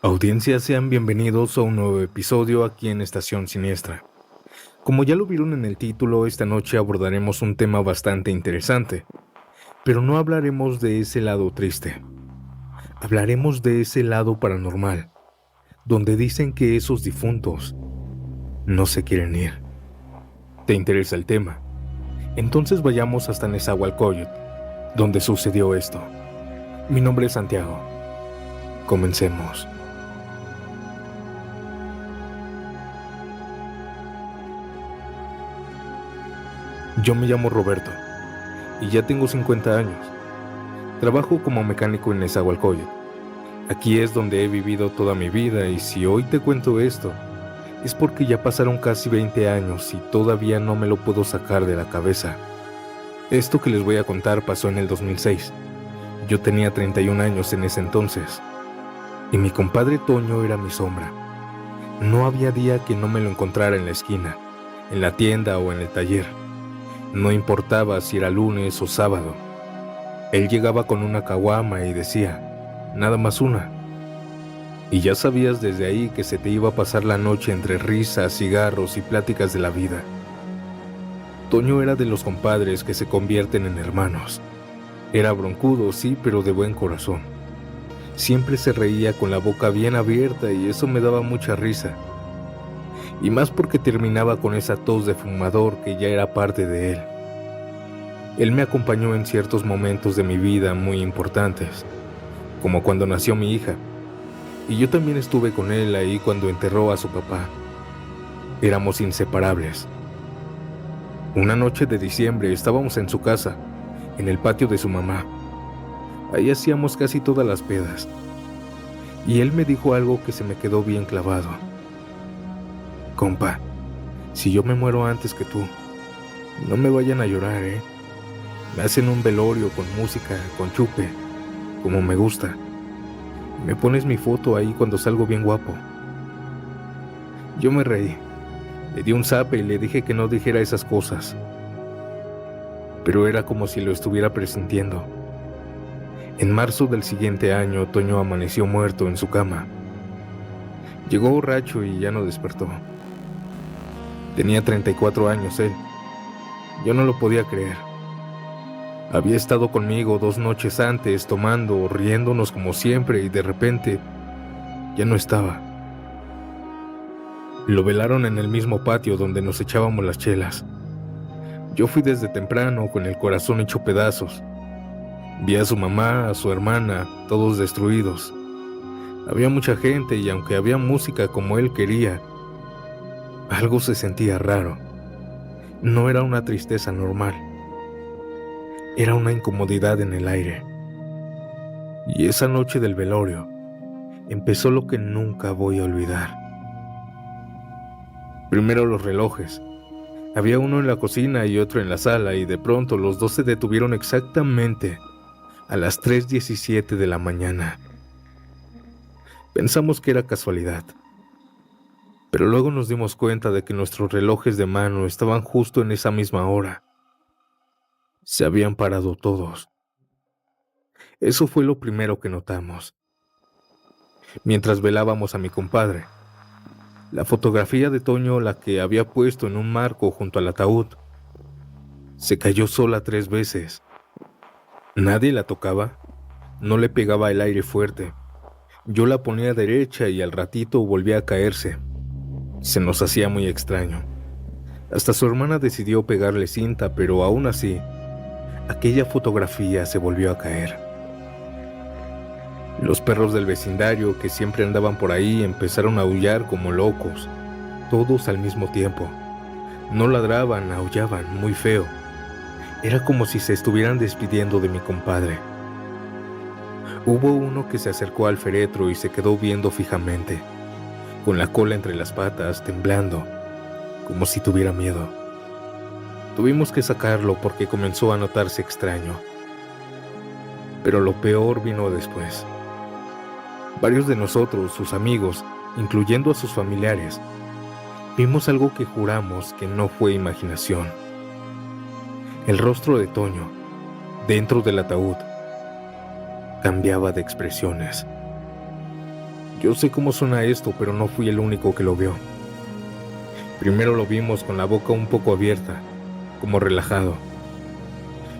Audiencia, sean bienvenidos a un nuevo episodio aquí en Estación Siniestra. Como ya lo vieron en el título, esta noche abordaremos un tema bastante interesante, pero no hablaremos de ese lado triste. Hablaremos de ese lado paranormal, donde dicen que esos difuntos no se quieren ir. ¿Te interesa el tema? Entonces vayamos hasta Nezahualcóyotl, donde sucedió esto. Mi nombre es Santiago. Comencemos. Yo me llamo Roberto y ya tengo 50 años. Trabajo como mecánico en Nezahualcóyotl. Aquí es donde he vivido toda mi vida y si hoy te cuento esto, es porque ya pasaron casi 20 años y todavía no me lo puedo sacar de la cabeza. Esto que les voy a contar pasó en el 2006. Yo tenía 31 años en ese entonces y mi compadre Toño era mi sombra. No había día que no me lo encontrara en la esquina, en la tienda o en el taller. No importaba si era lunes o sábado. Él llegaba con una caguama y decía, nada más una. Y ya sabías desde ahí que se te iba a pasar la noche entre risas, cigarros y pláticas de la vida. Toño era de los compadres que se convierten en hermanos. Era broncudo, sí, pero de buen corazón. Siempre se reía con la boca bien abierta y eso me daba mucha risa. Y más porque terminaba con esa tos de fumador que ya era parte de él. Él me acompañó en ciertos momentos de mi vida muy importantes, como cuando nació mi hija, y yo también estuve con él ahí cuando enterró a su papá. Éramos inseparables. Una noche de diciembre estábamos en su casa, en el patio de su mamá. Ahí hacíamos casi todas las pedas. Y él me dijo algo que se me quedó bien clavado. Compa, si yo me muero antes que tú, no me vayan a llorar, ¿eh? Me hacen un velorio con música, con chupe, como me gusta. Me pones mi foto ahí cuando salgo bien guapo. Yo me reí, le di un zape y le dije que no dijera esas cosas. Pero era como si lo estuviera presintiendo. En marzo del siguiente año, Toño amaneció muerto en su cama. Llegó borracho y ya no despertó. Tenía 34 años él. Yo no lo podía creer. Había estado conmigo 2 noches antes, tomando, riéndonos como siempre, y de repente ya no estaba. Lo velaron en el mismo patio donde nos echábamos las chelas. Yo fui desde temprano con el corazón hecho pedazos. Vi a su mamá, a su hermana, todos destruidos. Había mucha gente y aunque había música como él quería, algo se sentía raro. No era una tristeza normal. Era una incomodidad en el aire. Y esa noche del velorio empezó lo que nunca voy a olvidar. Primero los relojes. Había uno en la cocina y otro en la sala y de pronto los dos se detuvieron exactamente a las 3:17 de la mañana. Pensamos que era casualidad, pero luego nos dimos cuenta de que nuestros relojes de mano estaban justo en esa misma hora. Se habían parado todos. Eso fue lo primero que notamos. Mientras velábamos a mi compadre, la fotografía de Toño, la que había puesto en un marco junto al ataúd, se cayó sola 3 veces. Nadie la tocaba, no le pegaba el aire fuerte. Yo la ponía derecha y al ratito volvía a caerse. Se nos hacía muy extraño. Hasta su hermana decidió pegarle cinta, pero aún así, aquella fotografía se volvió a caer. Los perros del vecindario que siempre andaban por ahí empezaron a aullar como locos, todos al mismo tiempo. No ladraban, aullaban, muy feo. Era como si se estuvieran despidiendo de mi compadre. Hubo uno que se acercó al féretro y se quedó viendo fijamente, con la cola entre las patas, temblando, como si tuviera miedo. Tuvimos que sacarlo porque comenzó a notarse extraño. Pero lo peor vino después. Varios de nosotros, sus amigos, incluyendo a sus familiares, vimos algo que juramos que no fue imaginación. El rostro de Toño, dentro del ataúd, cambiaba de expresiones. Yo sé cómo suena esto, pero no fui el único que lo vio. Primero lo vimos con la boca un poco abierta, como relajado.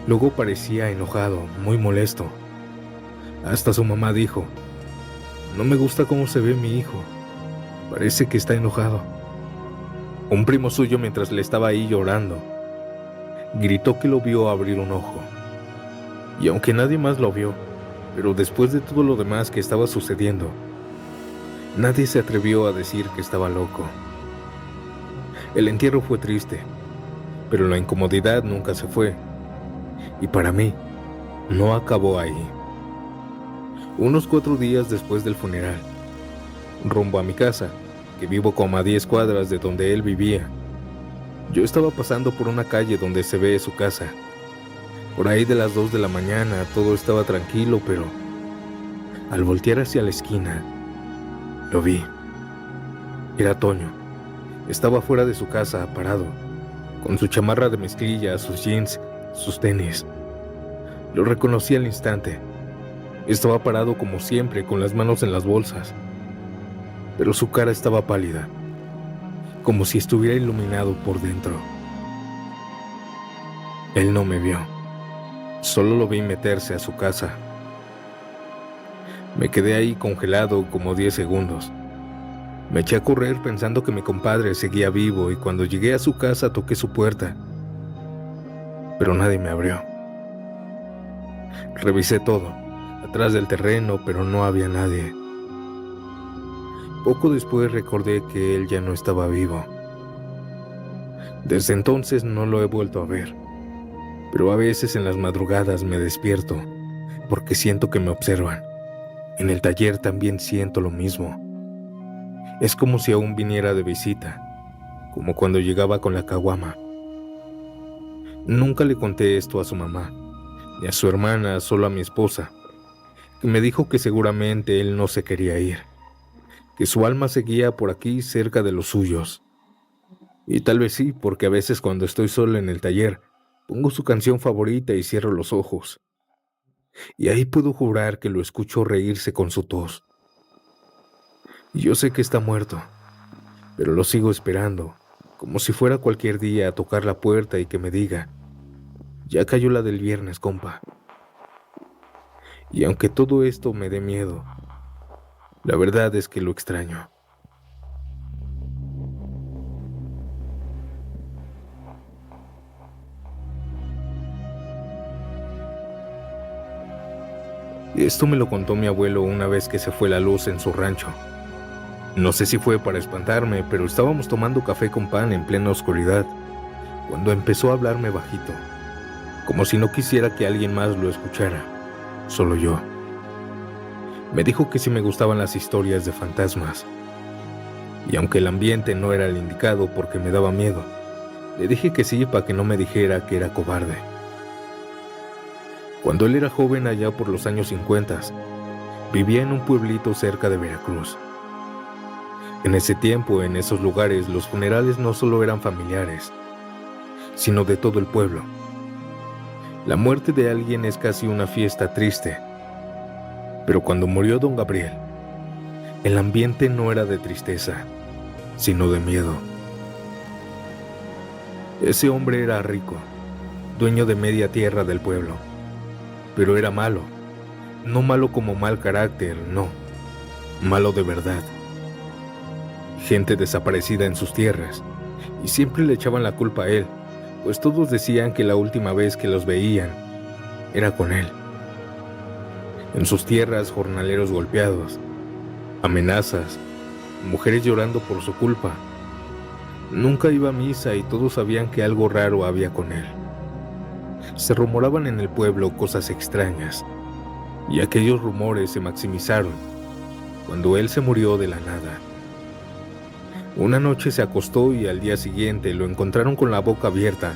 Luego parecía enojado, muy molesto. Hasta su mamá dijo: "No me gusta cómo se ve mi hijo. Parece que está enojado". Un primo suyo, mientras le estaba ahí llorando, gritó que lo vio abrir un ojo. Y aunque nadie más lo vio, pero después de todo lo demás que estaba sucediendo, nadie se atrevió a decir que estaba loco. El entierro fue triste, pero la incomodidad nunca se fue. Y para mí, no acabó ahí. Unos 4 días después del funeral, rumbo a mi casa, que vivo como a 10 cuadras de donde él vivía, yo estaba pasando por una calle donde se ve su casa. Por ahí de las 2 de la mañana todo estaba tranquilo, pero al voltear hacia la esquina, lo vi. Era Toño. Estaba fuera de su casa, parado, con su chamarra de mezclilla, sus jeans, sus tenis. Lo reconocí al instante. Estaba parado como siempre, con las manos en las bolsas, pero su cara estaba pálida, como si estuviera iluminado por dentro. Él no me vio, solo lo vi meterse a su casa. Me quedé ahí congelado como 10 segundos. Me eché a correr pensando que mi compadre seguía vivo, y cuando llegué a su casa toqué su puerta, pero nadie me abrió. Revisé todo, atrás del terreno, pero no había nadie. Poco después recordé que él ya no estaba vivo. Desde entonces no lo he vuelto a ver, pero a veces en las madrugadas me despierto porque siento que me observan. En el taller también siento lo mismo. Es como si aún viniera de visita, como cuando llegaba con la caguama. Nunca le conté esto a su mamá, ni a su hermana, solo a mi esposa, que me dijo que seguramente él no se quería ir, que su alma seguía por aquí cerca de los suyos. Y tal vez sí, porque a veces cuando estoy solo en el taller, pongo su canción favorita y cierro los ojos. Y ahí puedo jurar que lo escucho reírse con su tos. Y yo sé que está muerto, pero lo sigo esperando, como si fuera cualquier día a tocar la puerta y que me diga: "Ya cayó la del viernes, compa". Y aunque todo esto me dé miedo, la verdad es que lo extraño. Y esto me lo contó mi abuelo una vez que se fue la luz en su rancho. No sé si fue para espantarme, pero estábamos tomando café con pan en plena oscuridad, cuando empezó a hablarme bajito, como si no quisiera que alguien más lo escuchara, solo yo. Me dijo que si me gustaban las historias de fantasmas, y aunque el ambiente no era el indicado porque me daba miedo, le dije que sí para que no me dijera que era cobarde. Cuando él era joven, allá por los años 50, vivía en un pueblito cerca de Veracruz. En ese tiempo, en esos lugares, los funerales no solo eran familiares, sino de todo el pueblo. La muerte de alguien es casi una fiesta triste, pero cuando murió don Gabriel, el ambiente no era de tristeza, sino de miedo. Ese hombre era rico, dueño de media tierra del pueblo, pero era malo, no malo como mal carácter, no, malo de verdad. Gente desaparecida en sus tierras, y siempre le echaban la culpa a él, pues todos decían que la última vez que los veían era con él. En sus tierras, jornaleros golpeados, amenazas, mujeres llorando por su culpa. Nunca iba a misa y todos sabían que algo raro había con él. Se rumoraban en el pueblo cosas extrañas, y aquellos rumores se maximizaron cuando él se murió de la nada. Una noche se acostó y al día siguiente lo encontraron con la boca abierta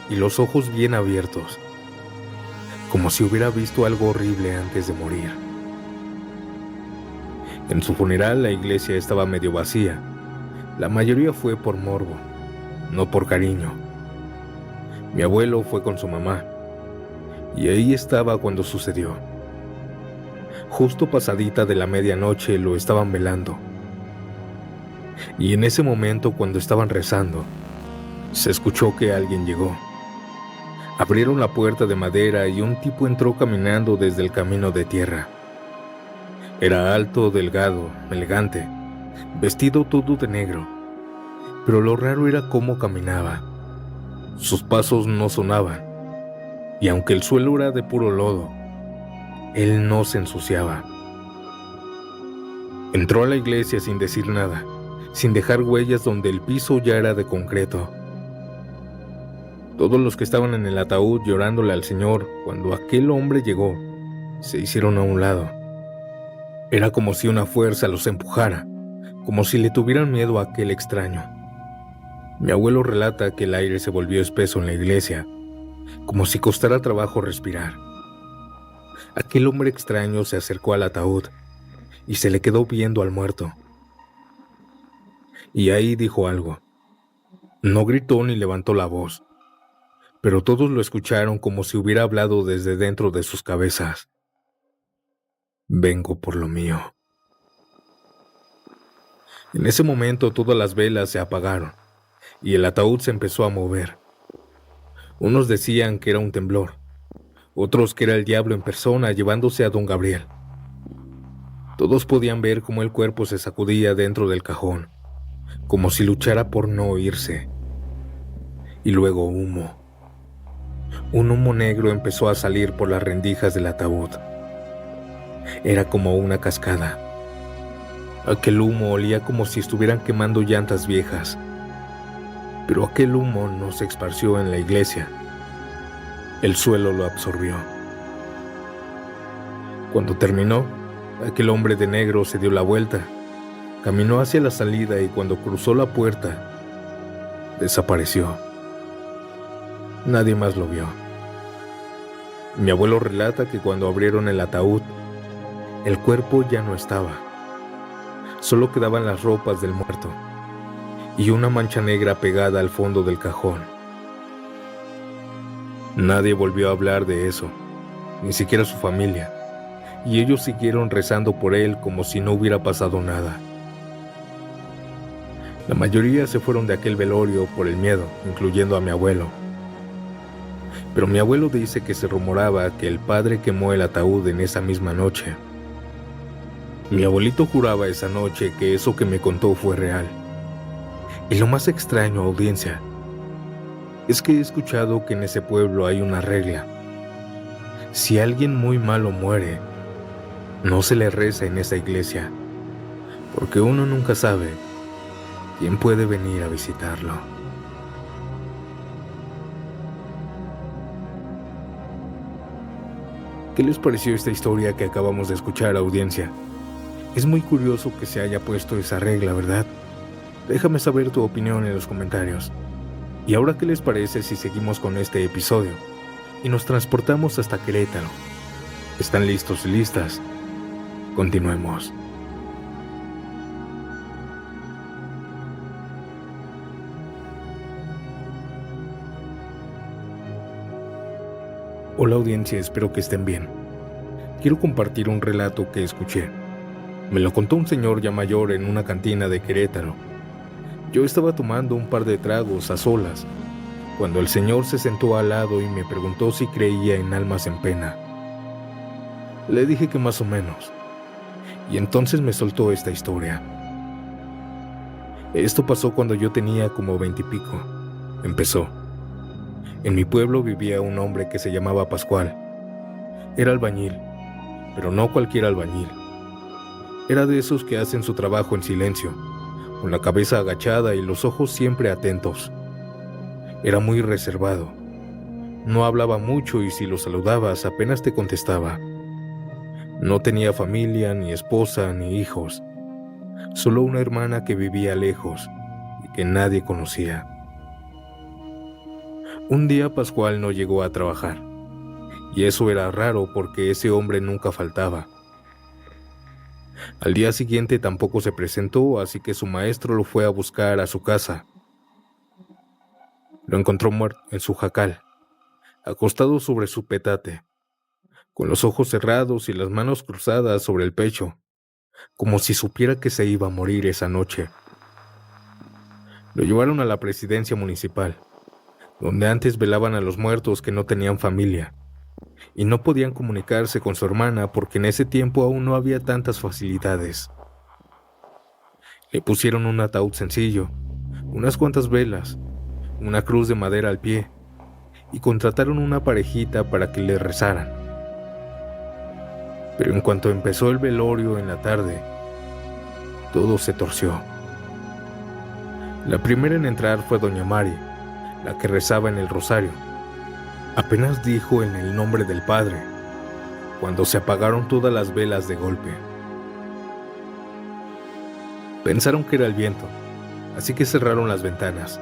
y los ojos bien abiertos, como si hubiera visto algo horrible antes de morir. En su funeral la iglesia estaba medio vacía. La mayoría fue por morbo, no por cariño. Mi abuelo fue con su mamá, y ahí estaba cuando sucedió. Justo pasadita de la medianoche lo estaban velando. Y en ese momento, cuando estaban rezando, se escuchó que alguien llegó. Abrieron la puerta de madera y un tipo entró caminando desde el camino de tierra. Era alto, delgado, elegante, vestido todo de negro, pero lo raro era cómo caminaba. Sus pasos no sonaban, y aunque el suelo era de puro lodo, él no se ensuciaba. Entró a la iglesia sin decir nada, sin dejar huellas donde el piso ya era de concreto. Todos los que estaban en el ataúd llorándole al Señor cuando aquel hombre llegó, se hicieron a un lado. Era como si una fuerza los empujara, como si le tuvieran miedo a aquel extraño. Mi abuelo relata que el aire se volvió espeso en la iglesia, como si costara trabajo respirar. Aquel hombre extraño se acercó al ataúd y se le quedó viendo al muerto. Y ahí dijo algo. No gritó ni levantó la voz, pero todos lo escucharon como si hubiera hablado desde dentro de sus cabezas. Vengo por lo mío. En ese momento todas las velas se apagaron y el ataúd se empezó a mover. Unos decían que era un temblor, otros que era el diablo en persona llevándose a don Gabriel. Todos podían ver cómo el cuerpo se sacudía dentro del cajón, como si luchara por no irse. Y luego humo. Un humo negro empezó a salir por las rendijas del ataúd. Era como una cascada. Aquel humo olía como si estuvieran quemando llantas viejas. Pero aquel humo no se esparció en la iglesia. El suelo lo absorbió. Cuando terminó, aquel hombre de negro se dio la vuelta, caminó hacia la salida y cuando cruzó la puerta, desapareció. Nadie más lo vio. Mi abuelo relata que cuando abrieron el ataúd, el cuerpo ya no estaba. Solo quedaban las ropas del muerto y una mancha negra pegada al fondo del cajón. Nadie volvió a hablar de eso, ni siquiera su familia, y ellos siguieron rezando por él como si no hubiera pasado nada. La mayoría se fueron de aquel velorio por el miedo, incluyendo a mi abuelo. Pero mi abuelo dice que se rumoraba que el padre quemó el ataúd en esa misma noche. Mi abuelito juraba esa noche que eso que me contó fue real. Y lo más extraño, audiencia, es que he escuchado que en ese pueblo hay una regla. Si alguien muy malo muere, no se le reza en esa iglesia, porque uno nunca sabe quién puede venir a visitarlo. ¿Qué les pareció esta historia que acabamos de escuchar, audiencia? Es muy curioso que se haya puesto esa regla, ¿verdad? Déjame saber tu opinión en los comentarios. ¿Y ahora qué les parece si seguimos con este episodio y nos transportamos hasta Querétaro? ¿Están listos y listas? Continuemos. Hola audiencia, espero que estén bien. Quiero compartir un relato que escuché. Me lo contó un señor ya mayor en una cantina de Querétaro. Yo estaba tomando un par de tragos a solas, cuando el señor se sentó al lado y me preguntó si creía en almas en pena. Le dije que más o menos, y entonces me soltó esta historia. Esto pasó cuando yo tenía como 20 y pico. Empezó. En mi pueblo vivía un hombre que se llamaba Pascual. Era albañil, pero no cualquier albañil. Era de esos que hacen su trabajo en silencio, con la cabeza agachada y los ojos siempre atentos. Era muy reservado. No hablaba mucho y si lo saludabas apenas te contestaba. No tenía familia, ni esposa, ni hijos. Solo una hermana que vivía lejos y que nadie conocía. Un día Pascual no llegó a trabajar, y eso era raro porque ese hombre nunca faltaba. Al día siguiente tampoco se presentó, así que su maestro lo fue a buscar a su casa. Lo encontró muerto en su jacal, acostado sobre su petate, con los ojos cerrados y las manos cruzadas sobre el pecho, como si supiera que se iba a morir esa noche. Lo llevaron a la presidencia municipal, donde antes velaban a los muertos que no tenían familia, y no podían comunicarse con su hermana porque en ese tiempo aún no había tantas facilidades. Le pusieron un ataúd sencillo, unas cuantas velas, una cruz de madera al pie, y contrataron una parejita para que le rezaran. Pero en cuanto empezó el velorio en la tarde, todo se torció. La primera en entrar fue doña Mari, la que rezaba en el rosario. Apenas dijo en el nombre del Padre, cuando se apagaron todas las velas de golpe. Pensaron que era el viento, así que cerraron las ventanas.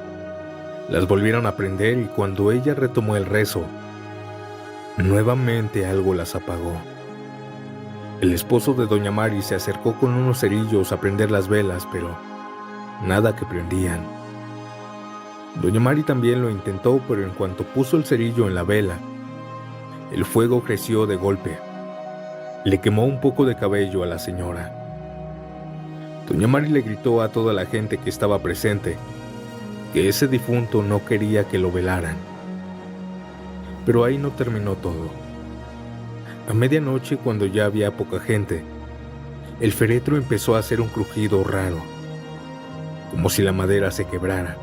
Las volvieron a prender y cuando ella retomó el rezo, nuevamente algo las apagó. El esposo de doña Mari se acercó con unos cerillos a prender las velas, pero nada que prendían. Doña Mari también lo intentó, pero en cuanto puso el cerillo en la vela, el fuego creció de golpe. Le quemó un poco de cabello a la señora. Doña Mari le gritó a toda la gente que estaba presente que ese difunto no quería que lo velaran. Pero ahí no terminó todo. A medianoche, cuando ya había poca gente, el féretro empezó a hacer un crujido raro, como si la madera se quebrara.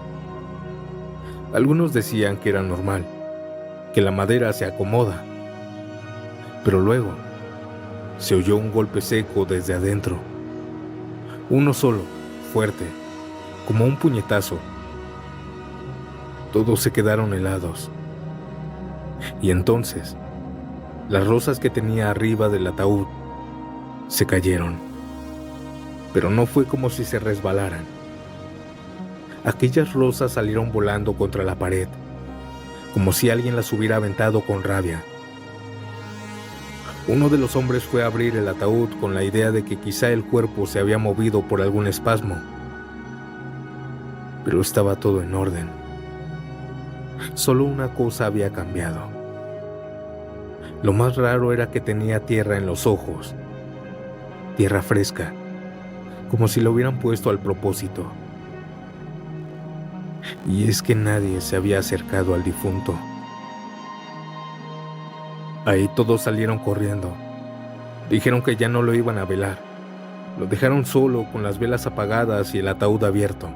Algunos decían que era normal, que la madera se acomoda, pero luego se oyó un golpe seco desde adentro. Uno solo, fuerte, como un puñetazo. Todos se quedaron helados. Y entonces, las rosas que tenía arriba del ataúd se cayeron. Pero no fue como si se resbalaran. Aquellas rosas salieron volando contra la pared, como si alguien las hubiera aventado con rabia. Uno de los hombres fue a abrir el ataúd con la idea de que quizá el cuerpo se había movido por algún espasmo. Pero estaba todo en orden. Solo una cosa había cambiado. Lo más raro era que tenía tierra en los ojos. Tierra fresca, como si lo hubieran puesto al propósito. Y es que nadie se había acercado al difunto. Ahí todos salieron corriendo. Dijeron que ya no lo iban a velar. Lo dejaron solo con las velas apagadas y el ataúd abierto.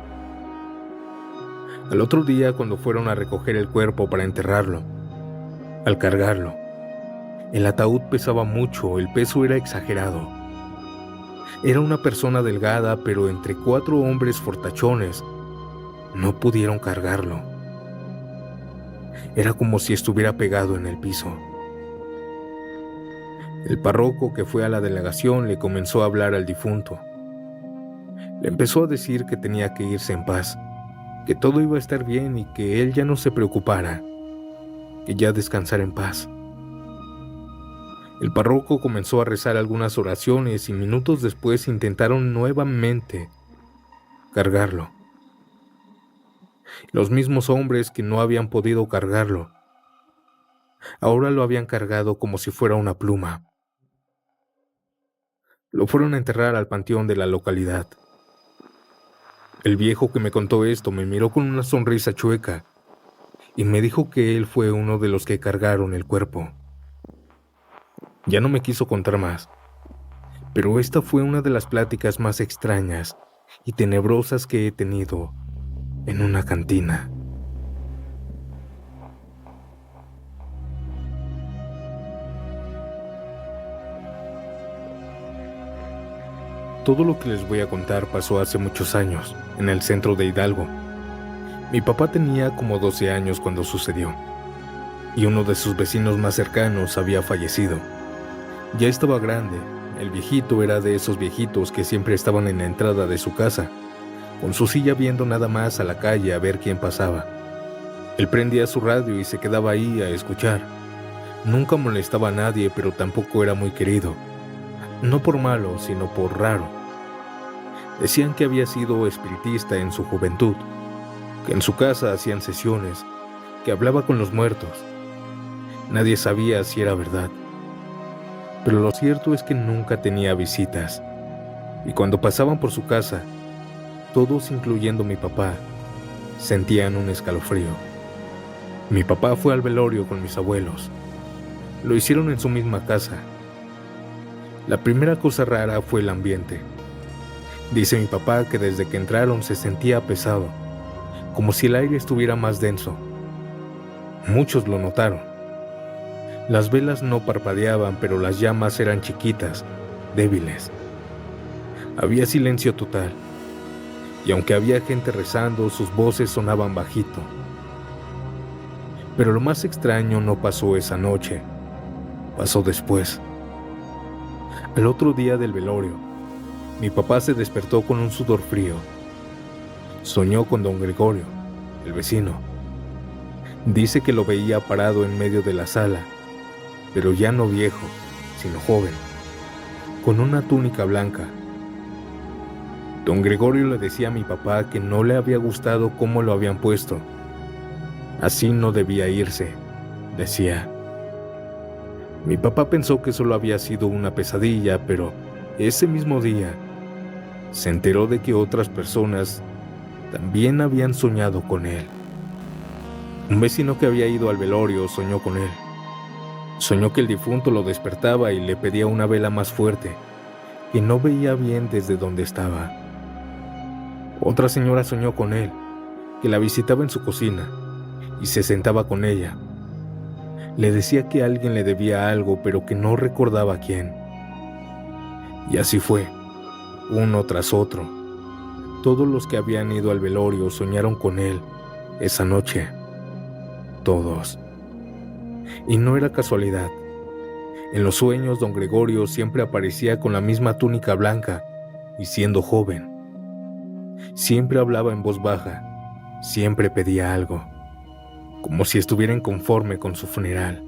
Al otro día, cuando fueron a recoger el cuerpo para enterrarlo, al cargarlo, el ataúd pesaba mucho, el peso era exagerado. Era una persona delgada, pero entre 4 hombres fortachones no pudieron cargarlo. Era como si estuviera pegado en el piso. El párroco que fue a la delegación le comenzó a hablar al difunto. Le empezó a decir que tenía que irse en paz, que todo iba a estar bien y que él ya no se preocupara, que ya descansara en paz. El párroco comenzó a rezar algunas oraciones y minutos después intentaron nuevamente cargarlo. Los mismos hombres que no habían podido cargarlo, ahora lo habían cargado como si fuera una pluma. Lo fueron a enterrar al panteón de la localidad. El viejo que me contó esto me miró con una sonrisa chueca y me dijo que él fue uno de los que cargaron el cuerpo. Ya no me quiso contar más, pero esta fue una de las pláticas más extrañas y tenebrosas que he tenido en una cantina. Todo lo que les voy a contar pasó hace muchos años, en el centro de Hidalgo. Mi papá tenía como 12 años cuando sucedió, y uno de sus vecinos más cercanos había fallecido. Ya estaba grande, el viejito era de esos viejitos que siempre estaban en la entrada de su casa, con su silla viendo nada más a la calle a ver quién pasaba. Él prendía su radio y se quedaba ahí a escuchar. Nunca molestaba a nadie, pero tampoco era muy querido. No por malo, sino por raro. Decían que había sido espiritista en su juventud, que en su casa hacían sesiones, que hablaba con los muertos. Nadie sabía si era verdad. Pero lo cierto es que nunca tenía visitas, y cuando pasaban por su casa, todos, incluyendo mi papá, sentían un escalofrío. Mi papá fue al velorio con mis abuelos. Lo hicieron en su misma casa. La primera cosa rara fue el ambiente. Dice mi papá que desde que entraron se sentía pesado, como si el aire estuviera más denso. Muchos lo notaron. Las velas no parpadeaban, pero las llamas eran chiquitas, débiles. Había silencio total, y aunque había gente rezando, sus voces sonaban bajito. Pero lo más extraño no pasó esa noche, pasó después. Al otro día del velorio, mi papá se despertó con un sudor frío. Soñó con don Gregorio, el vecino. Dice que lo veía parado en medio de la sala, pero ya no viejo, sino joven, con una túnica blanca. Don Gregorio le decía a mi papá que no le había gustado cómo lo habían puesto. Así no debía irse, decía. Mi papá pensó que solo había sido una pesadilla, pero ese mismo día se enteró de que otras personas también habían soñado con él. Un vecino que había ido al velorio soñó con él. Soñó que el difunto lo despertaba y le pedía una vela más fuerte, que no veía bien desde donde estaba. Otra señora soñó con él, que la visitaba en su cocina y se sentaba con ella. Le decía que alguien le debía algo, pero que no recordaba quién. Y así fue, uno tras otro. Todos los que habían ido al velorio soñaron con él esa noche. Todos. Y no era casualidad. En los sueños, don Gregorio siempre aparecía con la misma túnica blanca y siendo joven. Siempre hablaba en voz baja, siempre pedía algo, como si estuviera inconforme con su funeral.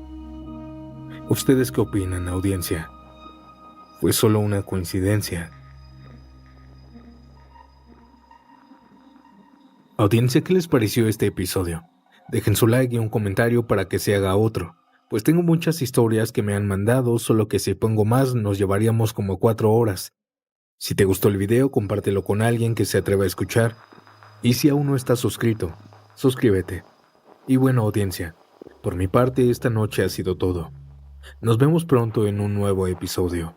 ¿Ustedes qué opinan, audiencia? ¿Fue solo una coincidencia? Audiencia, ¿qué les pareció este episodio? Dejen su like y un comentario para que se haga otro, pues tengo muchas historias que me han mandado, solo que si pongo más nos llevaríamos como 4 horas. Si te gustó el video, compártelo con alguien que se atreva a escuchar. Y si aún no estás suscrito, suscríbete. Y bueno, audiencia, por mi parte esta noche ha sido todo. Nos vemos pronto en un nuevo episodio.